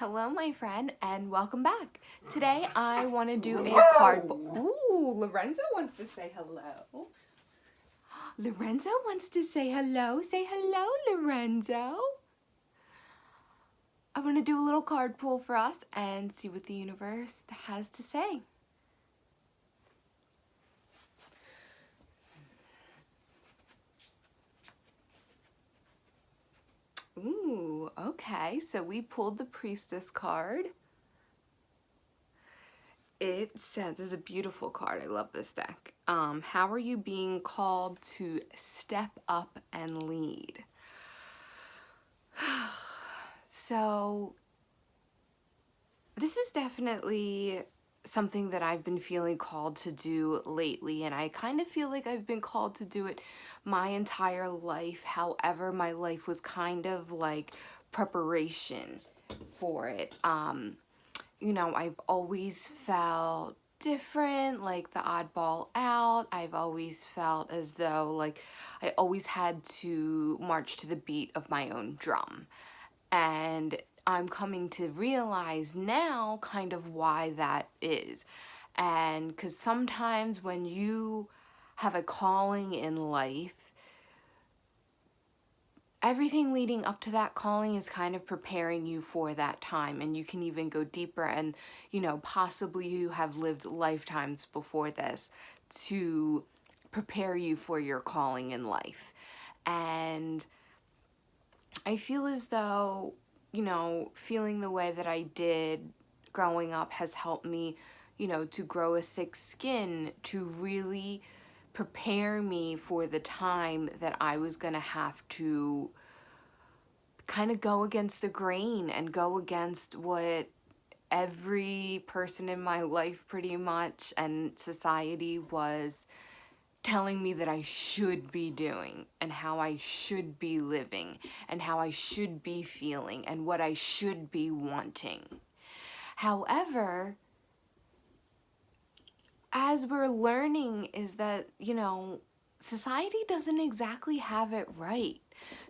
Hello, my friend, and welcome back. Today I want to do a card. Ooh, Lorenzo wants to say hello. Lorenzo wants to say hello. Say hello, Lorenzo. I want to do a little card pull for us and see what the universe has to say. Ooh, okay. So we pulled the Priestess card. It says, this is a beautiful card. I love this deck. How are you being called to step up and lead? So this is definitely something that I've been feeling called to do lately, and I kind of feel like I've been called to do it my entire life. However, my life was kind of like preparation for it. I've always felt different, like the oddball out. I've always felt as though like I always had to march to the beat of my own drum. And I'm coming to realize now kind of why that is. And because sometimes when you have a calling in life, everything leading up to that calling is kind of preparing you for that time, and you can even go deeper and possibly you have lived lifetimes before this to prepare you for your calling in life. And I feel as though feeling the way that I did growing up has helped me to grow a thick skin, to really prepare me for the time that I was going to have to kind of go against the grain and go against what every person in my life pretty much and society was telling me that I should be doing, and how I should be living, and how I should be feeling, and what I should be wanting. However, as we're learning is that, society doesn't exactly have it right.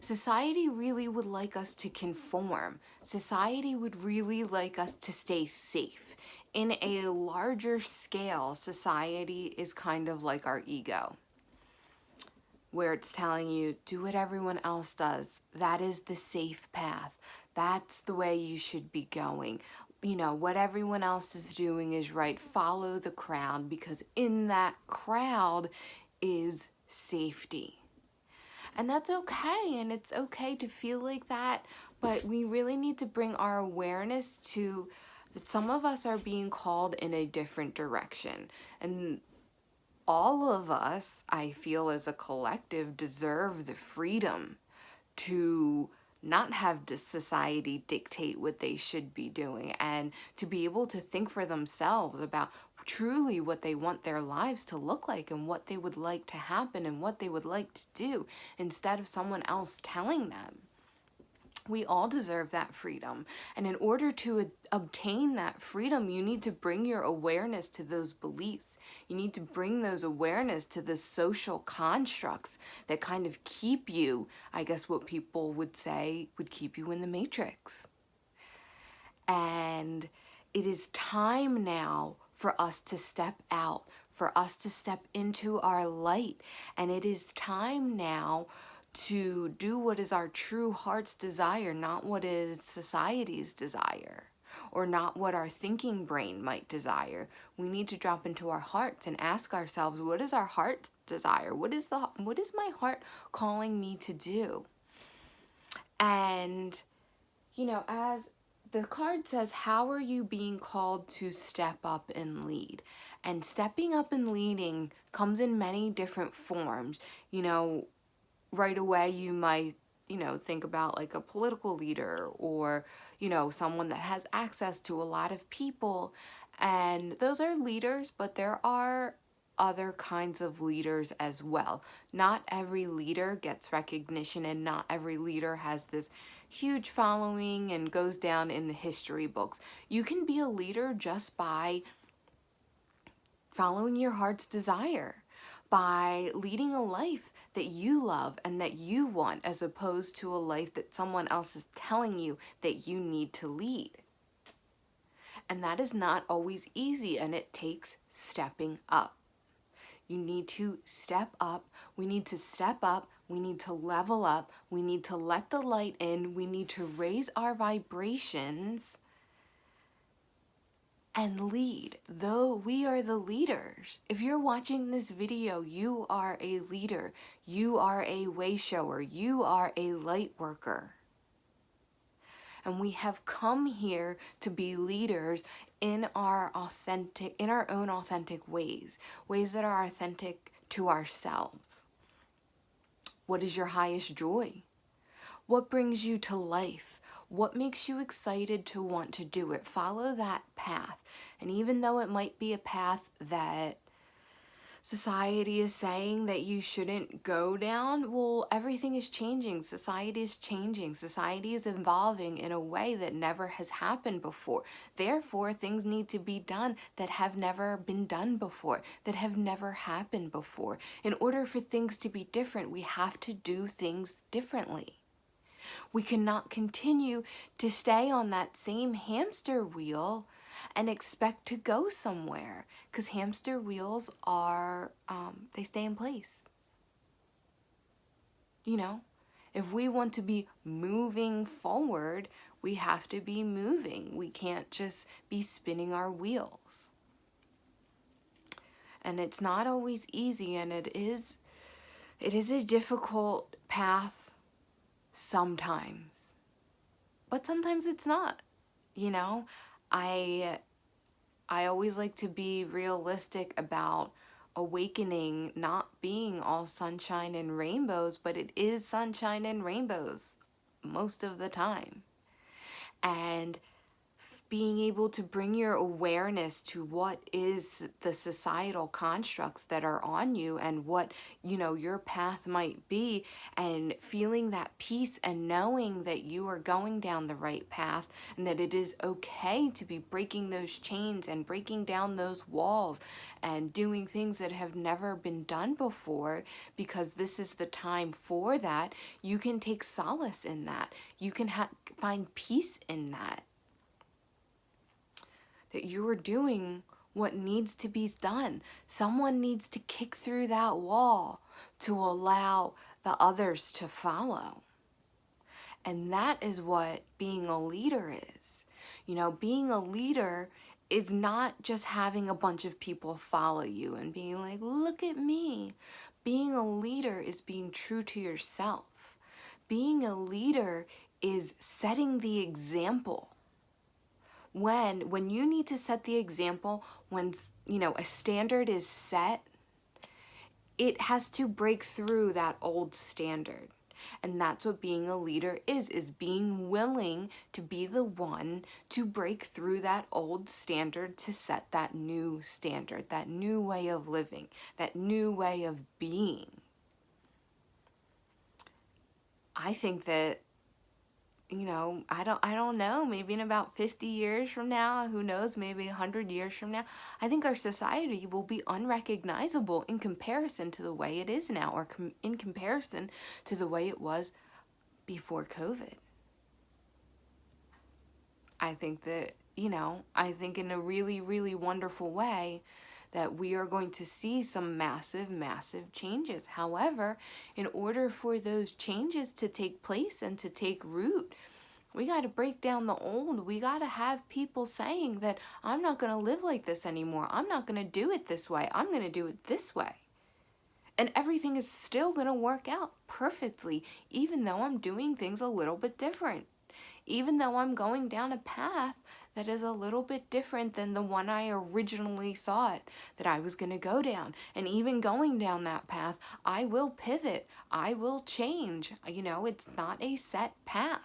Society really would like us to conform. Society would really like us to stay safe. In a larger scale, society is kind of like our ego, where it's telling you, do what everyone else does. That is the safe path. That's the way you should be going. What everyone else is doing is right. Follow the crowd, because in that crowd is safety. And that's okay, and it's okay to feel like that, but we really need to bring our awareness to that some of us are being called in a different direction. And all of us, I feel as a collective, deserve the freedom to not have society dictate what they should be doing, and to be able to think for themselves about truly what they want their lives to look like, and what they would like to happen, and what they would like to do, instead of someone else telling them. We all deserve that freedom. And in order to obtain that freedom, you need to bring your awareness to those beliefs. You need to bring those awareness to the social constructs that kind of keep you, I guess what people would say, would keep you in the matrix. And it is time now for us to step out, for us to step into our light. And it is time now to do what is our true heart's desire, not what is society's desire, or not what our thinking brain might desire. We need to drop into our hearts and ask ourselves, what is our heart's desire? What is my heart calling me to do? And as the card says, how are you being called to step up and lead? And stepping up and leading comes in many different forms. Right away you might, think about like a political leader, or, someone that has access to a lot of people. And those are leaders, but there are other kinds of leaders as well. Not every leader gets recognition, and not every leader has this huge following and goes down in the history books. You can be a leader just by following your heart's desire, by leading a life that you love and that you want, as opposed to a life that someone else is telling you that you need to lead. And that is not always easy, and it takes stepping up. You need to step up. We need to step up. We need to level up. We need to let the light in. We need to raise our vibrations and lead. Though we are the leaders. If you're watching this video, you are a leader. You are a way shower. You are a light worker. And we have come here to be leaders in our own authentic ways that are authentic to ourselves. What is your highest joy? What brings you to life? What makes you excited to want to do it? Follow that path. And even though it might be a path that society is saying that you shouldn't go down, well, everything is changing. Society is changing. Society is evolving in a way that never has happened before. Therefore, things need to be done that have never been done before, that have never happened before. In order for things to be different, we have to do things differently. We cannot continue to stay on that same hamster wheel and expect to go somewhere, because hamster wheels are, they stay in place. You know, if we want to be moving forward, we have to be moving. We can't just be spinning our wheels. And it's not always easy, and it is a difficult path sometimes, but sometimes it's not. You know, I always like to be realistic about awakening not being all sunshine and rainbows, but it is sunshine and rainbows most of the time. And being able to bring your awareness to what is the societal constructs that are on you and what, you know, your path might be, and feeling that peace and knowing that you are going down the right path and that it is okay to be breaking those chains and breaking down those walls and doing things that have never been done before, because this is the time for that. You can take solace in that. You can find peace in that. That you are doing what needs to be done. Someone needs to kick through that wall to allow the others to follow. And that is what being a leader is. You know, being a leader is not just having a bunch of people follow you and being like, look at me. Being a leader is being true to yourself. Being a leader is setting the example. When you need to set the example, when, you know, a standard is set, it has to break through that old standard. And that's what being a leader is being willing to be the one to break through that old standard to set that new standard, that new way of living, that new way of being. I think that, you know, I don't know, maybe in about 50 years from now, who knows, maybe 100 years from now, I think our society will be unrecognizable in comparison to the way it is now, or in comparison to the way it was before COVID. I think that, you know, I think in a really, really wonderful way that we are going to see some massive, massive changes. However, in order for those changes to take place and to take root, we got to break down the old. We got to have people saying that I'm not going to live like this anymore. I'm not going to do it this way. I'm going to do it this way. And everything is still going to work out perfectly, even though I'm doing things a little bit different. Even though I'm going down a path that is a little bit different than the one I originally thought that I was going to go down. And even going down that path, I will pivot. I will change. You know, it's not a set path.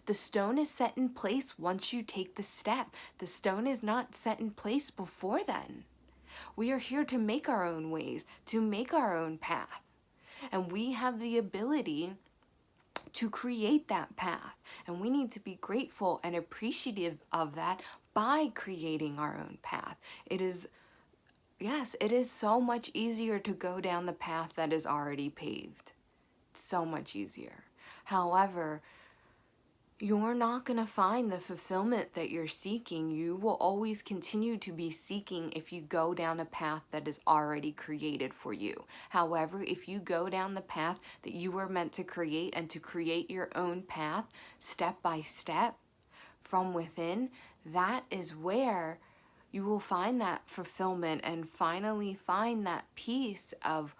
The stone is set in place once you take the step. The stone is not set in place before then. We are here to make our own ways, to make our own path. And we have the ability to create that path. And we need to be grateful and appreciative of that by creating our own path. It is, yes, it is so much easier to go down the path that is already paved. It's so much easier. However, you're not going to find the fulfillment that you're seeking. You will always continue to be seeking if you go down a path that is already created for you. However, if you go down the path that you were meant to create and to create your own path step by step from within, that is where you will find that fulfillment and finally find that peace of,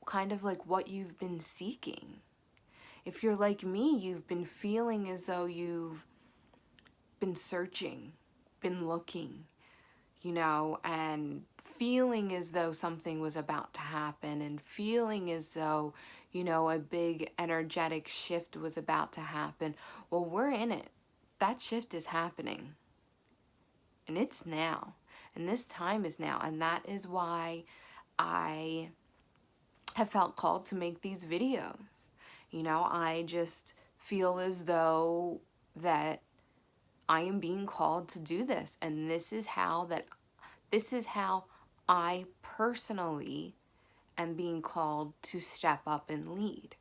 kind of like what you've been seeking. If you're like me, you've been feeling as though you've been searching, been looking, and feeling as though something was about to happen and feeling as though, a big energetic shift was about to happen. Well, we're in it. That shift is happening. And it's now. And this time is now. And that is why I have felt called to make these videos. I just feel as though that I am being called to do this. And this is how I personally am being called to step up and lead.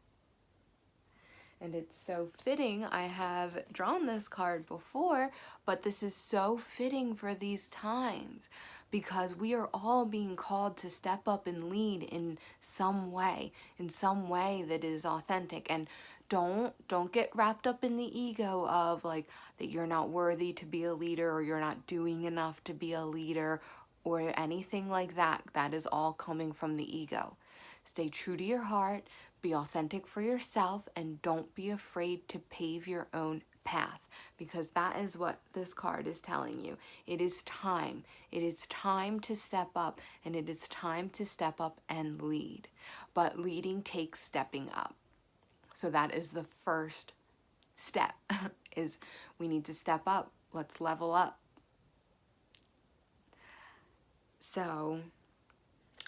And it's so fitting. I have drawn this card before, but this is so fitting for these times because we are all being called to step up and lead in some way that is authentic. And don't get wrapped up in the ego of like that you're not worthy to be a leader or you're not doing enough to be a leader or anything like that. That is all coming from the ego. Stay true to your heart. Be authentic for yourself and don't be afraid to pave your own path because that is what this card is telling you. It is time. It is time to step up and it is time to step up and lead. But leading takes stepping up. So that is the first step is we need to step up. Let's level up. So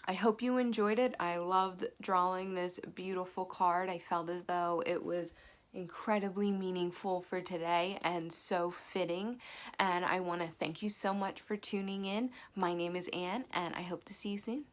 I hope you enjoyed it. I loved drawing this beautiful card. I felt as though it was incredibly meaningful for today and so fitting. And I want to thank you so much for tuning in. My name is Anne, and I hope to see you soon.